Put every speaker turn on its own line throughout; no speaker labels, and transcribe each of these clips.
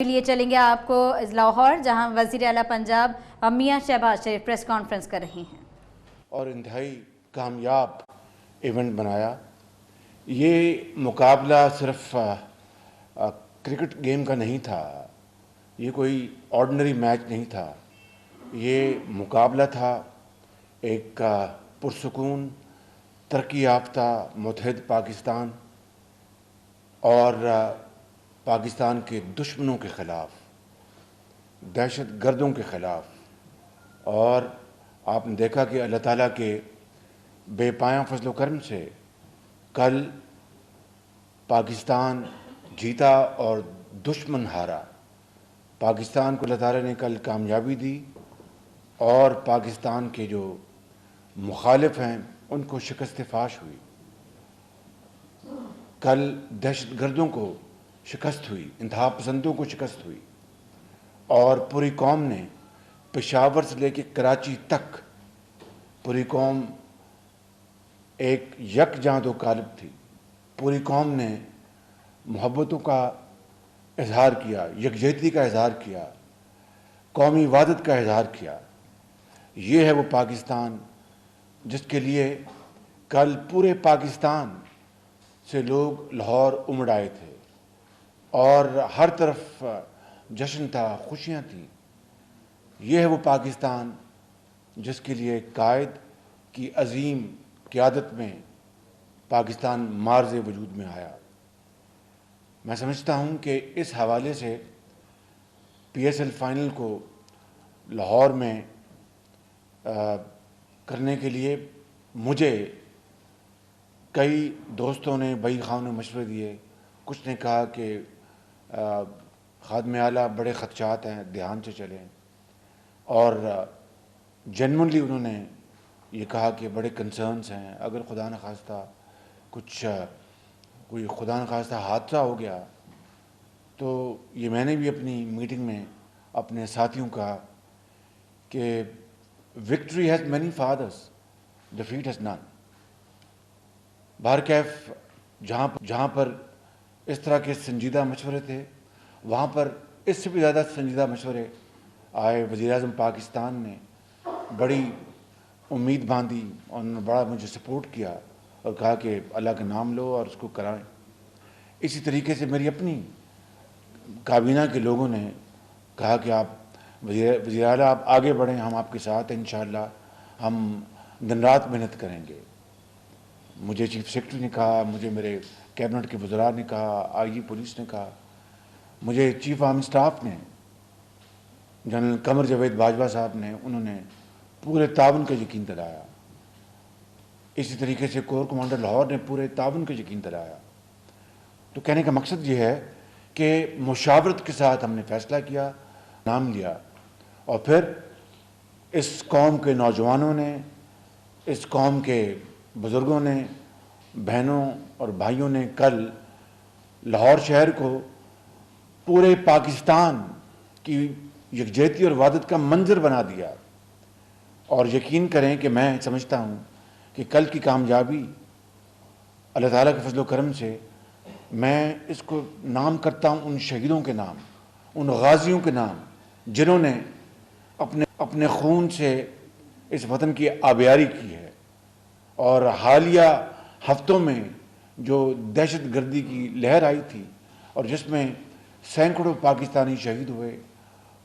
لیے چلیں گے آپ کو لاہور، جہاں وزیر اعلیٰ پنجاب میاں شہباز شریف پریس کانفرنس کر رہی ہیں
اور انتہائی کامیاب ایونٹ بنایا۔ یہ مقابلہ صرف کرکٹ گیم کا نہیں تھا، یہ کوئی آرڈنری میچ نہیں تھا، یہ مقابلہ تھا ایک پرسکون، ترقی یافتہ متحد پاکستان اور پاکستان کے دشمنوں کے خلاف، دہشت گردوں کے خلاف۔ اور آپ نے دیکھا کہ اللہ تعالیٰ کے بے پایاں فضل و کرم سے کل پاکستان جیتا اور دشمن ہارا۔ پاکستان کو اللہ تعالیٰ نے کل کامیابی دی اور پاکستان کے جو مخالف ہیں ان کو شکست فاش ہوئی۔ کل دہشت گردوں کو شکست ہوئی، انتہا پسندوں کو شکست ہوئی، اور پوری قوم نے پشاور سے لے کے کراچی تک پوری قوم ایک یکجاں و غالب تھی۔ پوری قوم نے محبتوں کا اظہار کیا، یکجہتی کا اظہار کیا، قومی وحدت کا اظہار کیا۔ یہ ہے وہ پاکستان جس کے لیے کل پورے پاکستان سے لوگ لاہور امڑ آئے تھے اور ہر طرف جشن تھا، خوشیاں تھیں۔ یہ ہے وہ پاکستان جس کے لیے قائد کی عظیم قیادت میں پاکستان معرض وجود میں آیا۔ میں سمجھتا ہوں کہ اس حوالے سے پی ایس ایل فائنل کو لاہور میں کرنے کے لیے مجھے کئی دوستوں نے، بھائی خانوں نے مشورے دیے۔ کچھ نے کہا کہ خادم اعلیٰ بڑے خدشات ہیں، دھیان سے چلیں، اور جنرلی انہوں نے یہ کہا کہ بڑے کنسرنس ہیں، اگر خدا نخواستہ کوئی خدا نخواستہ حادثہ ہو گیا تو یہ میں نے بھی اپنی میٹنگ میں اپنے ساتھیوں کہا کہ victory has many fathers, defeat has none. بہرکیف جہاں پر اس طرح کے سنجیدہ مشورے تھے، وہاں پر اس سے بھی زیادہ سنجیدہ مشورے آئے۔ وزیر اعظم پاکستان نے بڑی امید باندھی اور انہوں نے بڑا مجھے سپورٹ کیا اور کہا کہ اللہ کا نام لو اور اس کو کرائیں۔ اسی طریقے سے میری اپنی کابینہ کے لوگوں نے کہا کہ آپ وزیر اعلیٰ آپ آگے بڑھیں، ہم آپ کے ساتھ ہیں، انشاءاللہ ہم دن رات محنت کریں گے۔ مجھے چیف سیکرٹری نے کہا، مجھے میرے کیبنٹ کے وزراء نے کہا، آئی جی پولیس نے کہا، مجھے چیف آرمی سٹاف نے، جنرل قمر جاوید باجوہ صاحب نے، انہوں نے پورے تعاون کا یقین دلایا۔ اسی طریقے سے کور کمانڈر لاہور نے پورے تعاون کا یقین دلایا۔ تو کہنے کا مقصد یہ ہے کہ مشاورت کے ساتھ ہم نے فیصلہ کیا، نام لیا، اور پھر اس قوم کے نوجوانوں نے، اس قوم کے بزرگوں نے، بہنوں اور بھائیوں نے کل لاہور شہر کو پورے پاکستان کی یکجہتی اور وحدت کا منظر بنا دیا۔ اور یقین کریں کہ میں سمجھتا ہوں کہ کل کی کامیابی اللہ تعالیٰ کے فضل و کرم سے، میں اس کو نام کرتا ہوں ان شہیدوں کے نام، ان غازیوں کے نام جنہوں نے اپنے خون سے اس وطن کی آبیاری کی ہے۔ اور حالیہ ہفتوں میں جو دہشت گردی کی لہر آئی تھی اور جس میں سینکڑوں پاکستانی شہید ہوئے،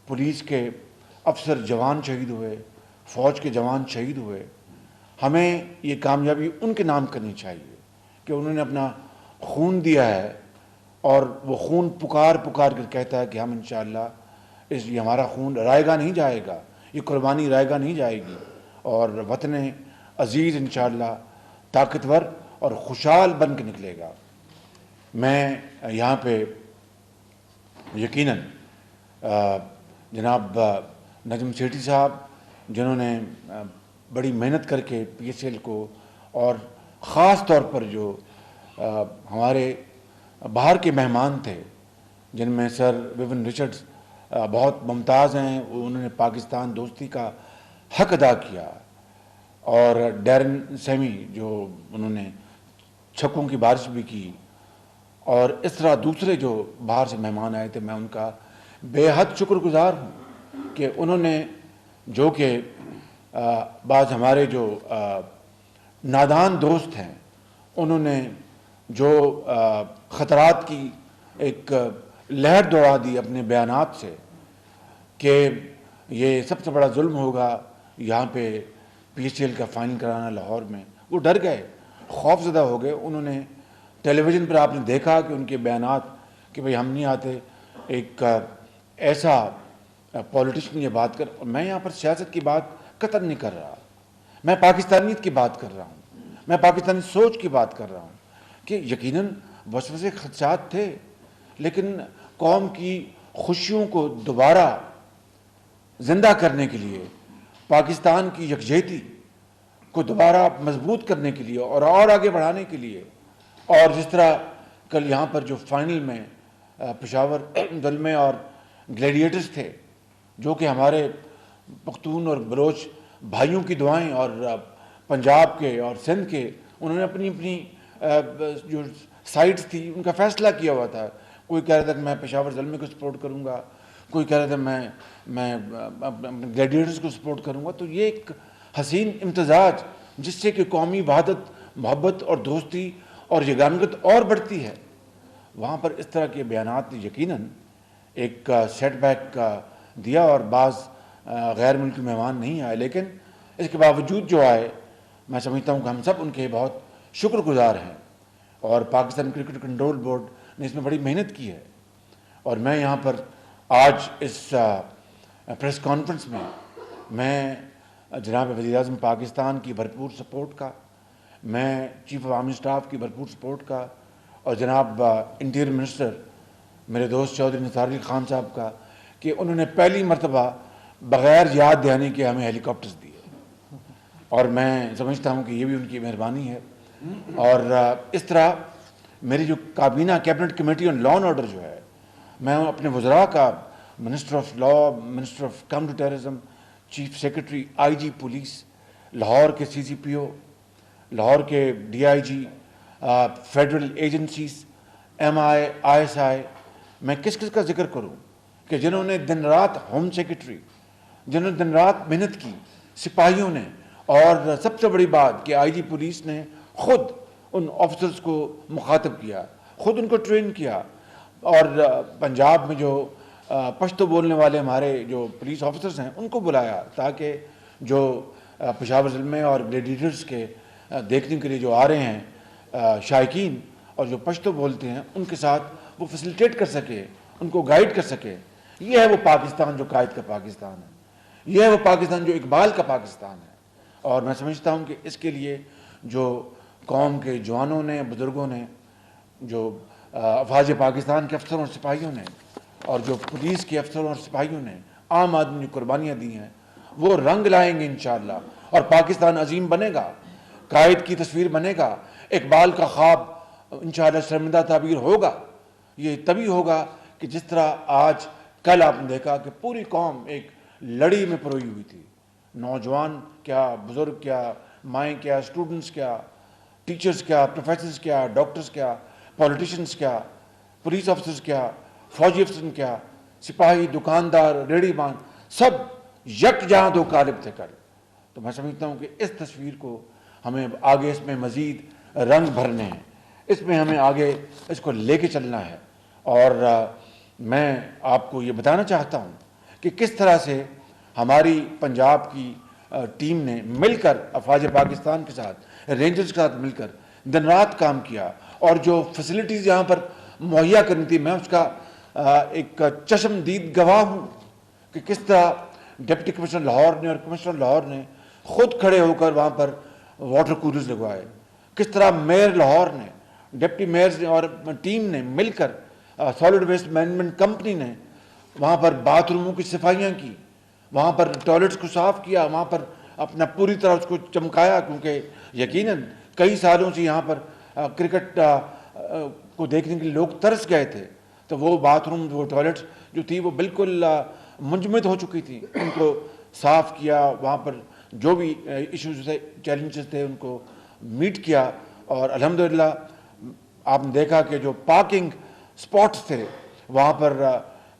پولیس کے افسر جوان شہید ہوئے، فوج کے جوان شہید ہوئے، ہمیں یہ کامیابی ان کے نام کرنی چاہیے کہ انہوں نے اپنا خون دیا ہے، اور وہ خون پکار کر کہتا ہے کہ ہم انشاءاللہ یہ ہمارا خون رائے گا نہیں جائے گا، یہ قربانی رائے گا نہیں جائے گی، اور وطن عزیز انشاءاللہ طاقتور اور خوشحال بن کے نکلے گا۔ میں یہاں پہ یقیناً جناب نجم سیٹھی صاحب، جنہوں نے بڑی محنت کر کے پی ایس ایل کو، اور خاص طور پر جو ہمارے باہر کے مہمان تھے جن میں سر ویون رچرڈز بہت ممتاز ہیں، انہوں نے پاکستان دوستی کا حق ادا کیا، اور ڈیرن سیمی جو انہوں نے چھکوں کی بارش بھی کی، اور اس طرح دوسرے جو باہر سے مہمان آئے تھے، میں ان کا بے حد شکر گزار ہوں کہ انہوں نے جو کہ بعض ہمارے جو نادان دوست ہیں انہوں نے جو خطرات کی ایک لہر دوڑا دی اپنے بیانات سے کہ یہ سب سے بڑا ظلم ہوگا یہاں پہ پی ایچ ایل کا فائنل کرانا لاہور میں، وہ ڈر گئے، خوف زدہ ہو گئے. انہوں نے ٹیلی ویژن پر آپ نے دیکھا کہ ان کے بیانات کہ بھئی ہم نہیں آتے. ایک ایسا پولیٹیشین یہ بات کر، میں یہاں پر سیاست کی بات قطع نہیں کر رہا، میں پاکستانیت کی بات کر رہا ہوں، میں پاکستانی سوچ کی بات کر رہا ہوں کہ یقیناً وسوسے خدشات تھے، لیکن قوم کی خوشیوں کو دوبارہ زندہ کرنے کے لیے، پاکستان کی یکجہتی کو دوبارہ مضبوط کرنے کے لیے اور آگے بڑھانے کے لیے، اور جس طرح کل یہاں پر جو فائنل میں پشاور زلمے اور گلیڈیٹرز تھے جو کہ ہمارے پختون اور بلوچ بھائیوں کی دعائیں، اور پنجاب کے اور سندھ کے، انہوں نے اپنی جو سائٹس تھی ان کا فیصلہ کیا ہوا تھا. کوئی کہہ رہا تھا کہ میں پشاور زلمے کو سپورٹ کروں گا، کوئی کہہ رہا تھا میں گلیڈیٹرز کو سپورٹ کروں گا. تو یہ ایک حسین امتزاج جس سے کہ قومی وحدت، محبت اور دوستی اور یگانگت اور بڑھتی ہے، وہاں پر اس طرح کے بیانات نے یقیناً ایک سیٹ بیک دیا، اور بعض غیر ملکی مہمان نہیں آئے، لیکن اس کے باوجود جو آئے میں سمجھتا ہوں کہ ہم سب ان کے بہت شکر گزار ہیں، اور پاکستان کرکٹ کنٹرول بورڈ نے اس میں بڑی محنت کی ہے. اور میں یہاں پر آج اس پریس کانفرنس میں جناب وزیر اعظم پاکستان کی بھرپور سپورٹ کا، میں چیف آف آرمی اسٹاف کی بھرپور سپورٹ کا، اور جناب انٹیریئر منسٹر میرے دوست چودھری نثار علی خان صاحب کا کہ انہوں نے پہلی مرتبہ بغیر یاد دہانی کے ہمیں ہیلی کاپٹرز دیے، اور میں سمجھتا ہوں کہ یہ بھی ان کی مہربانی ہے. اور اس طرح میری جو کابینہ cabinet committee on law and order جو ہے، میں اپنے وزراء کا، minister of law, minister of counter terrorism, chief secretary, I G police, Lahore کے C C P O, Lahore کے D I G, federal agencies, M I, I S I, میں کس کا ذکر کروں کہ جنہوں نے دن رات، ہوم سیکرٹری جنہوں نے دن رات محنت کی، سپاہیوں نے، اور سب سے بڑی بات کہ آئی جی پولیس نے خود ان آفیسرز کو مخاطب کیا، خود ان کو ٹرین کیا، اور پنجاب میں جو پشتو بولنے والے ہمارے جو پولیس آفیسرز ہیں ان کو بلایا تاکہ جو پشاور زلمے اور گلیڈیٹرز کے دیکھنے کے لیے جو آ رہے ہیں شائقین اور جو پشتو بولتے ہیں ان کے ساتھ وہ فیسیلیٹیٹ کر سکے، ان کو گائیڈ کر سکے. یہ ہے وہ پاکستان جو قائد کا پاکستان ہے، یہ ہے وہ پاکستان جو اقبال کا پاکستان ہے. اور میں سمجھتا ہوں کہ اس کے لیے جو قوم کے جوانوں نے، بزرگوں نے، جو افواج پاکستان کے افسروں اور سپاہیوں نے، اور جو پولیس کے افسروں اور سپاہیوں نے، عام آدمی نے قربانیاں دی ہیں، وہ رنگ لائیں گے انشاءاللہ، اور پاکستان عظیم بنے گا، قائد کی تصویر بنے گا، اقبال کا خواب انشاءاللہ شرمندہ تعبیر ہوگا. یہ تبھی ہوگا کہ جس طرح آج کل آپ نے دیکھا کہ پوری قوم ایک لڑی میں پروئی ہوئی تھی، نوجوان کیا، بزرگ کیا، مائیں کیا، اسٹوڈنٹس کیا، ٹیچرز کیا، پروفیسرز کیا، ڈاکٹرز کیا، پولیٹیشنز کیا، پولیس افسرز کیا، فوجی افسر کیا، سپاہی، دکاندار، ریڑھی بان، سب یک جہاں دو قالب تھے کل. تو میں سمجھتا ہوں کہ اس تصویر کو ہمیں آگے اس میں مزید رنگ بھرنے ہیں، اس میں ہمیں آگے اس کو لے کے چلنا ہے. اور میں آپ کو یہ بتانا چاہتا ہوں کہ کس طرح سے ہماری پنجاب کی ٹیم نے مل کر افواج پاکستان کے ساتھ، رینجرز کے ساتھ مل کر دن رات کام کیا، اور جو فیسلٹیز یہاں پر مہیا کرنی تھی، میں اس کا ایک چشم دید گواہ ہوں کہ کس طرح ڈپٹی کمشنر لاہور نے اور کمشنر لاہور نے خود کھڑے ہو کر وہاں پر واٹر کولرز لگوائے، کس طرح میئر لاہور نے، ڈپٹی میئرز نے اور ٹیم نے مل کر، سالڈ ویسٹ مینجمنٹ کمپنی نے وہاں پر باتھ روموں کی صفائیاں کی، وہاں پر ٹوائلٹس کو صاف کیا، وہاں پر اپنا پوری طرح اس کو چمکایا، کیونکہ یقیناً کئی سالوں سے یہاں پر کرکٹ کو دیکھنے کے لیے لوگ ترس گئے تھے. تو وہ باتھ روم، وہ ٹوائلٹس جو تھی وہ بالکل منجمد ہو چکی تھی، ان کو صاف کیا، وہاں پر جو بھی ایشوز تھے، چیلنجز تھے، ان کو میٹ کیا. اور الحمدللہ آپ نے دیکھا کہ جو پارکنگ سپاٹس تھے وہاں پر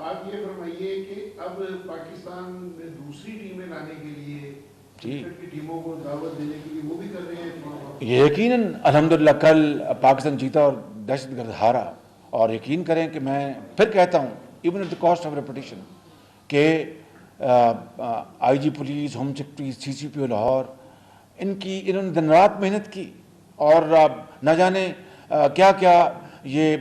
آپ یہ فرمائیے کہ اب پاکستان میں دوسری ٹیمیں لانے کے لیے کرکٹ کی ٹیموں کو دعوت دینے کے لیے وہ بھی کر رہے ہیں؟
یہ یقیناً الحمدللہ کل پاکستان جیتا اور دہشت گرد ہارا، اور یقین کریں کہ میں پھر کہتا ہوں even at the cost of reputation کہ I G police, home secretary, C C P O Lahore, انہوں نے دن رات محنت کی اور نہ جانے کیا کیا یہ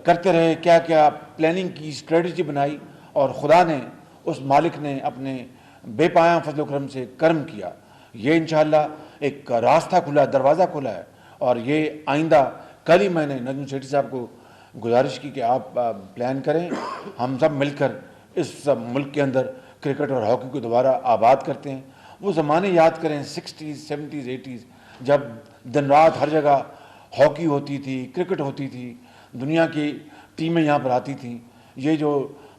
کرتے رہے، کیا کیا پلاننگ کی، اسٹریٹجی بنائی، اور خدا نے، اس مالک نے اپنے بے پایاں فضل و کرم سے کرم کیا. یہ انشاءاللہ ایک راستہ کھلا ہے، دروازہ کھلا ہے، اور یہ آئندہ کل ہی میں نے نجم سیٹھی صاحب کو گزارش کی کہ آپ پلان کریں، ہم سب مل کر اس ملک کے اندر کرکٹ اور ہاکی کو دوبارہ آباد کرتے ہیں. وہ زمانے یاد کریں 60s 70s 80s جب دن رات ہر جگہ ہاکی ہوتی تھی، کرکٹ ہوتی تھی، دنیا کی ٹیمیں یہاں پر آتی تھیں. یہ جو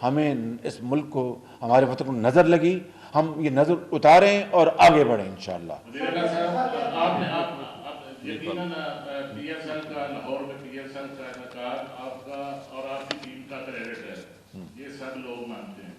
ہمیں اس ملک کو، ہمارے وطن کو نظر لگی، ہم یہ نظر اتاریں اور آگے بڑھیں انشاءاللہ.
یقیناً پی ایس ایل کا، لاہور میں پی ایس ایل کا انعقاد آپ کا اور آپ کی ٹیم کا کریڈٹ ہے، یہ سب لوگ مانتے ہیں.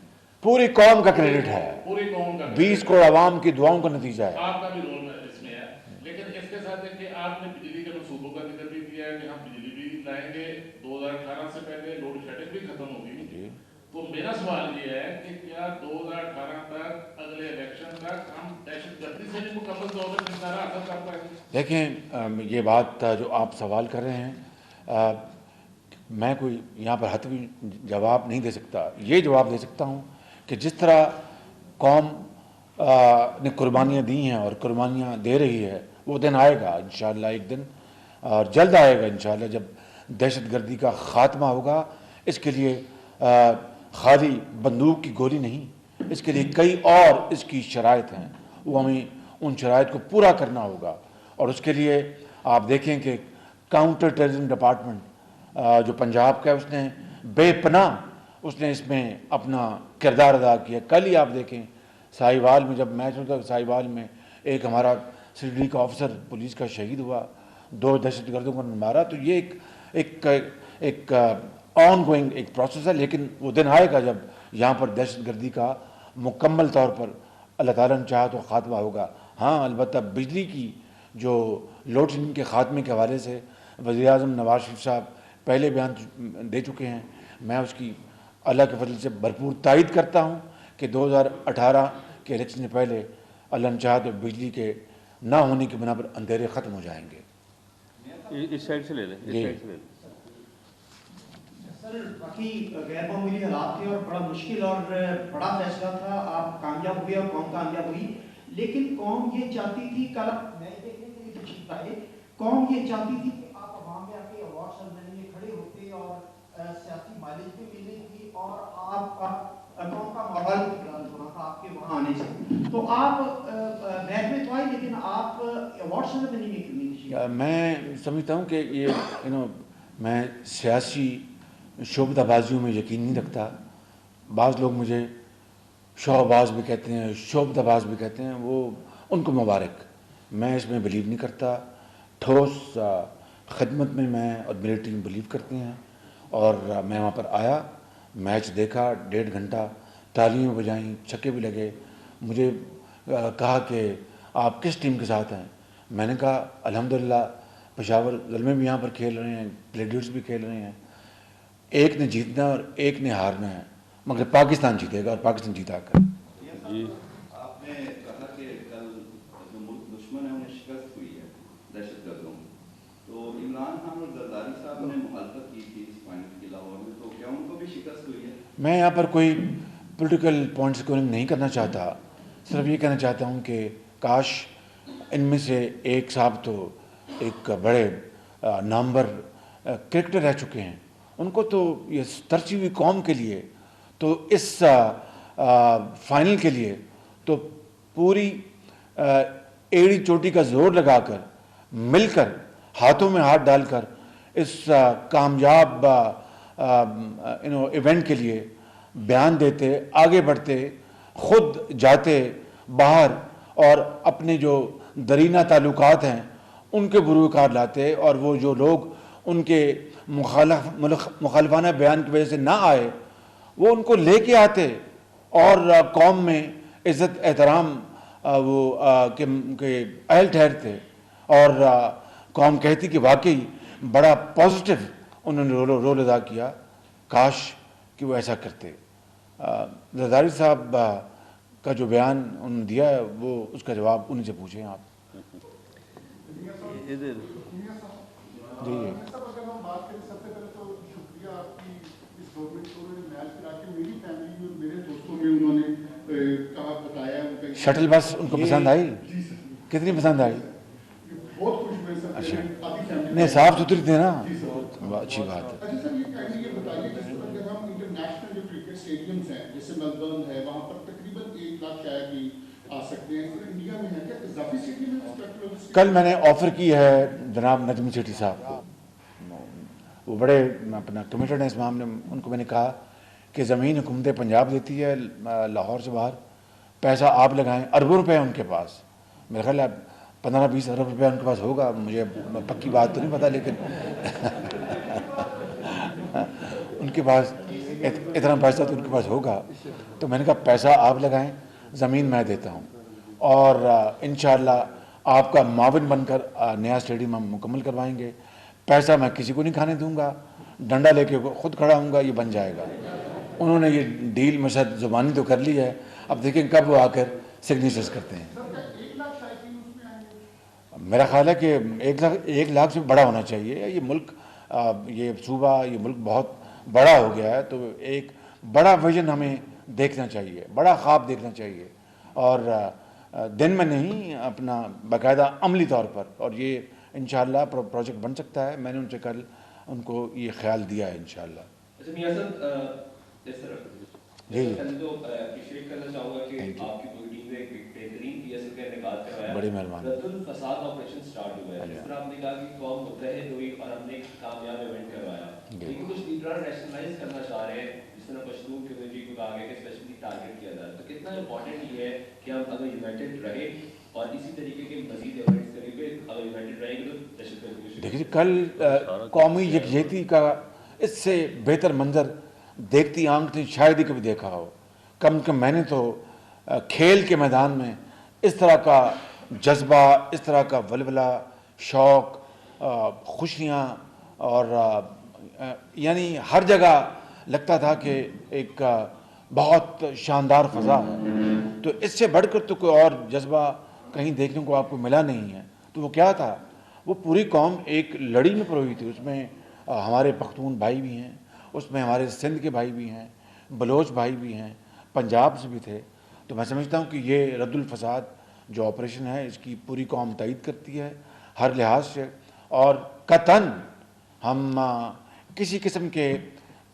پوری قوم کا کریڈٹ ہے،
پوری قوم کا،
20 کروڑ عوام کی دعاؤں کا نتیجہ ہے.
آپ کا بھی رول اس میں ہے. لیکن اس کے ساتھ دیکھیے آپ نے بجلی کے منصوبوں کا ذکر بھی کیا ہے کہ ہم بجلی بھی لائیں گے. 2018 سے پہلے لوڈ شیڈنگ بھی ختم ہوگی. تو میرا سوال یہ ہے کہ کیا 2018 تک، اگلے الیکشن تک، ہم دہشت گردی سے بھی مکمل طور پر نمٹارا حاصل کر پائیں گے؟
دیکھیں یہ بات جو آپ سوال کر رہے ہیں، میں کوئی یہاں پر حتمی جواب نہیں دے سکتا. یہ جواب دے سکتا ہوں کہ جس طرح قوم نے قربانیاں دی ہیں اور قربانیاں دے رہی ہے، وہ دن آئے گا انشاءاللہ ایک دن، اور جلد آئے گا انشاءاللہ، جب دہشت گردی کا خاتمہ ہوگا. اس کے لیے خالی بندوق کی گولی نہیں، اس کے لیے کئی اور اس کی شرائط ہیں، وہ ہمیں ان شرائط کو پورا کرنا ہوگا. اور اس کے لیے آپ دیکھیں کہ کاؤنٹر ٹیررزم ڈپارٹمنٹ جو پنجاب کا ہے، اس نے بے پناہ اس نے اس میں اپنا کردار ادا کیا. کل ہی آپ دیکھیں ساہیوال میں، جب میچ ہوتا ساہیوال میں، ایک ہمارا سیڈی کا آفیسر پولیس کا شہید ہوا، 2 دہشت گردوں کو مارا. تو یہ ایک آن گوئنگ ایک پروسیس ہے، لیکن وہ دن آئے گا جب یہاں پر دہشت گردی کا مکمل طور پر اللہ تعالیٰ نے چاہا تو خاتمہ ہوگا. ہاں البتہ بجلی کی جو لوڈ شیڈنگ کے خاتمے کے حوالے سے وزیر اعظم نواز شریف صاحب پہلے بیان دے چکے ہیں. میں اس کی اللہ کے فضل سے بھرپور تائید کرتا ہوں کہ 2018 کے الیکشن سے پہلے اللہ نے چاہا تو بجلی کے نہ ہونے کی بنا پر اندھیرے ختم ہو جائیں گے.
اس سائڈ سے لے لیں، اس سائڈ سے لے لیں.
سر باقی غیر معمولی حالات تھے اور بڑا مشکل اور بڑا فیصلہ تھا، آپ کامیاب ہوئے اور قوم کامیاب ہوئی. لیکن قوم یہ چاہتی تھی، کل میچ دیکھنے کے لیے تشریف لائے، قوم یہ چاہتی تھی کہ آپ عوام میں آ کے ایوارڈ سرمنی میں کھڑے ہوتے اور سیاسی مائلیج بھی ملے گی اور آپ کا قوم کا ماحول بھی بلند ہونا تھا آپ کے وہاں آنے سے. تو آپ میچ میں تو آئے لیکن آپ ایوارڈ سرمنی میں کیوں نہیں تشریف؟
میں سمجھتا ہوں کہ یہ میں سیاسی شعبدہ بازیوں میں یقین نہیں رکھتا. بعض لوگ مجھے شعباز بھی کہتے ہیں، شعبدہ باز بھی کہتے ہیں، وہ ان کو مبارک. میں اس میں بلیو نہیں کرتا. ٹھوس خدمت میں میں اور میری ٹیم بلیو کرتے ہیں. اور میں وہاں پر آیا، میچ دیکھا، 1.5 گھنٹہ تالیاں بجائیں، چھکے بھی لگے. مجھے کہا کہ آپ کس ٹیم کے ساتھ ہیں؟ میں نے کہا الحمدللہ پشاور زلمے بھی یہاں پر کھیل رہے ہیں، پلیڈیوٹس بھی کھیل رہے ہیں. ایک نے جیتنا اور ایک نے ہارنا ہے، مگر پاکستان جیتے گا اور پاکستان جیتا کر.
جی
آپ نے کہا کہ کل جو ملک دشمن ہے انہیں شکست ہوئی ہے دہشت گردوں میں، تو عمران خان اور زرداری صاحب نے مخالفت کی تھی اس فائنل کی لاہور میں، تو کیا ان کو بھی شکست ہوئی ہے؟
میں یہاں پر کوئی پولیٹیکل پوائنٹ اسکورنگ نہیں کرنا چاہتا. صرف یہ کہنا چاہتا ہوں کہ کاش ان میں سے ایک صاحب تو ایک بڑے نامور کرکٹر رہ چکے ہیں، ان کو تو یہ ترسی ہوئی قوم کے لیے، تو اس فائنل کے لیے تو پوری ایڑی چوٹی کا زور لگا کر، مل کر، ہاتھوں میں ہاتھ ڈال کر اس کامیاب ایونٹ کے لیے بیان دیتے، آگے بڑھتے، خود جاتے باہر اور اپنے جو درینہ تعلقات ہیں ان کے بروکار لاتے. اور وہ جو لوگ ان کے مخالفانہ بیان کی وجہ سے نہ آئے، وہ ان کو لے کے آتے اور قوم میں عزت احترام وہ کہ اہل ٹھہرتے اور قوم کہتی کہ واقعی بڑا پازیٹیو انہوں نے رول ادا کیا، کاش کہ وہ ایسا کرتے۔ زرداری صاحب کا جو بیان انہوں نے دیا ہے وہ اس کا جواب انہیں سے پوچھیں آپ۔
ادھر
جی
اگر ہم بات کریں، سب سے پہلے تو شکریہ آپ کی اس گورنمنٹ کو انہوں نے میچ کرا کے میری فیملی میں اور میرے دوستوں میں انہوں نے کہا بتایا ان کا
شٹل بس ان کو پسند آئی؟
جی سر،
کتنی پسند آئی؟
بہت خوش ہوئے سر،
اچھا،
آدھی فیملی
نہیں صاف ستھری تھے نا،
جی سر،
اچھی بات ہے۔
اچھا سر، یہ کائنڈلی یہ بتائیے جس طرح اگر ہم انٹرنیشنل جو کرکٹ اسٹیڈیمس ہیں جیسے میلبرن ہے، وہاں پر تقریباً 1 لاکھ شاید ہی آ سکتے ہیں، انڈیا میں ہے کیا اضافی اسٹیڈیم ہے؟
کل میں نے آفر کی ہے جناب نجم سیٹھی صاحب کو، وہ بڑے اپنا کمیٹڈ ہیں اس معاملے میں، ان کو میں نے کہا کہ زمین حکومت پنجاب دیتی ہے لاہور سے باہر، پیسہ آپ لگائیں، اربوں روپے ان کے پاس، میرا خیال ہے 15-20 ارب روپے ان کے پاس ہوگا، مجھے پکی بات تو نہیں پتا لیکن ان کے پاس اتنا پیسہ تو ان کے پاس ہوگا۔ تو میں نے کہا پیسہ آپ لگائیں، زمین میں دیتا ہوں، اور انشاءاللہ آپ کا معاون بن کر نیا اسٹیڈیم ہم مکمل کروائیں گے۔ پیسہ میں کسی کو نہیں کھانے دوں گا، ڈنڈا لے کے خود کھڑا ہوں گا، یہ بن جائے گا۔ انہوں نے یہ ڈیل مشہد زبانی تو کر لی ہے، اب دیکھیں کب وہ آ کر سگنیچرز کرتے ہیں۔ میرا خیال ہے کہ 1 لاکھ سے بڑا ہونا چاہیے یہ ملک، یہ صوبہ، یہ ملک بہت بڑا ہو گیا ہے، تو ایک بڑا ویژن ہمیں دیکھنا چاہیے، بڑا خواب دیکھنا چاہیے، اور دن میں نہیں، اپنا باقاعدہ عملی طور پر، اور یہ انشاءاللہ پروجیکٹ بن سکتا ہے۔ میں نے ان سے کل ان کو یہ خیال دیا ہے انشاءاللہ۔
اچھا میاں صاحب، اس طرح
جی
پہلے تو اپریشیٹ کرنا چاہوں گا کہ آپ کی پوری ٹیم نے ایک بہترین پی ایس ایل کا انعقاد کروایا،
بڑی مہربانی،
رد الفساد آپریشن سٹارٹ ہوا ہے، جس طرح آپ نے کہا کہ قوم متحد ہوئی اور ہم نے ایک کامیاب ایونٹ کروایا، لیکن کچھ لیڈران نیشنلائز کرنا چاہ رہے ہیں، جس طرح پشتون کمیونٹی کو کہا گیا کہ اسپیشلی ٹارگیٹ کیا جائے، تو کتنا امپورٹنٹ یہ ہے کہ ہم اگر یونائٹڈ رہیں اور اسی طریقے کے مزید ایونٹس کریں گے، اگر یونائٹڈ رہیں گے تو دہشت گردی کو۔
دیکھیے کل قومی یکجہتی کا اس سے بہتر منظر دیکھتی آنکھ نے شاید ہی کبھی دیکھا ہو، کم کم میں نے تو کھیل کے میدان میں اس طرح کا جذبہ، اس طرح کا ولولہ، شوق، خوشیاں، اور یعنی ہر جگہ لگتا تھا کہ ایک بہت شاندار فضا ہے، تو اس سے بڑھ کر تو کوئی اور جذبہ کہیں دیکھنے کو آپ کو ملا نہیں ہے۔ تو وہ کیا تھا؟ وہ پوری قوم ایک لڑی میں پروئی تھی، اس میں ہمارے پختون بھائی بھی ہیں، اس میں ہمارے سندھ کے بھائی بھی ہیں، بلوچ بھائی بھی ہیں، پنجاب سے بھی تھے۔ تو میں سمجھتا ہوں کہ یہ رد الفساد جو آپریشن ہے اس کی پوری قوم تائید کرتی ہے ہر لحاظ سے، اور قطعاً ہم کسی قسم کے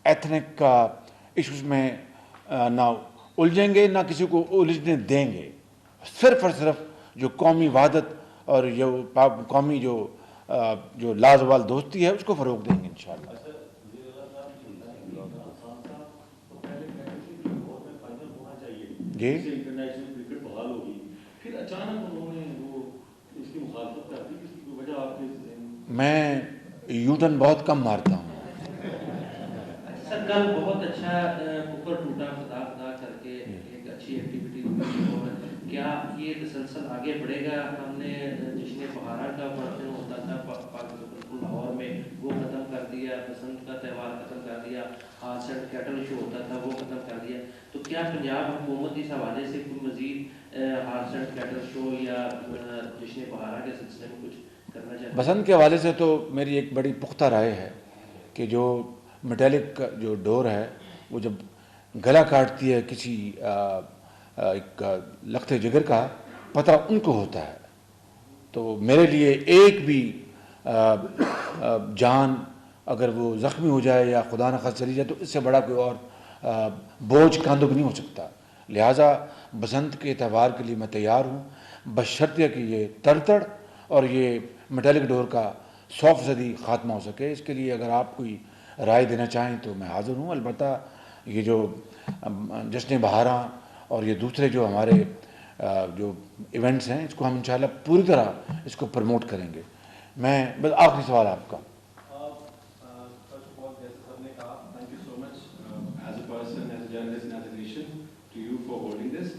ایتھنک ایشوز میں نہ الجھیں گے، نہ کسی کو الجھنے دیں گے، صرف اور صرف جو قومی وحدت اور قومی جو لازوال دوستی ہے اس کو فروغ دیں گے انشاءاللہ۔ جی
انٹرنیشنل کرکٹ بحال ہوگی، پھر اچانک انہوں نے وہ اس کی مخالفت کر دی، اس کی وجہ آپ کے
میں یو ٹرن بہت کم مارتا ہوں۔
سر کل بہت اچھا اوپر ٹوٹا خطاب ادا کر کے ایک اچھی ایکٹیویٹی ہوئی، کیا یہ تسلسل آگے بڑھے گا؟ ہم نے جشن بہارا کا فنکشن ہوتا تھا لاہور میں، وہ ختم کر دیا، بسنت کا تہوار ختم کر دیا، ہارس اینڈ کیٹل شو ہوتا تھا وہ ختم کر دیا، تو کیا پنجاب حکومت اس حوالے سے کوئی مزید ہارس اینڈ کیٹل شو یا جشن بہارا کے سلسلے میں کچھ کرنا چاہتے ہیں؟
بسنت کے حوالے سے تو میری ایک بڑی پختہ رائے ہے کہ جو میٹیلک جو ڈور ہے وہ جب گلا کاٹتی ہے کسی ایک لخت جگر کا، پتہ ان کو ہوتا ہے، تو میرے لیے ایک بھی جان اگر وہ زخمی ہو جائے یا خدا نخواستہ چلی جائے تو اس سے بڑا کوئی اور بوجھ کاندھوں نہیں ہو سکتا۔ لہٰذا بسنت کے تہوار کے لیے میں تیار ہوں، بشرطیہ کہ یہ تڑتڑ اور یہ میٹیلک ڈور کا 100% خاتمہ ہو سکے۔ اس کے لیے اگر آپ کوئی رائے دینا چاہیں تو میں حاضر ہوں۔ البتہ یہ جو جشن بہاراں اور یہ دوسرے جو ہمارے جو ایونٹس ہیں اس کو ہم انشاءاللہ پوری طرح اس کو پروموٹ کریں گے۔ میں بس آخری سوال آپ کا۔
First of all, جیسے سب نے کہا, thank you so much as a person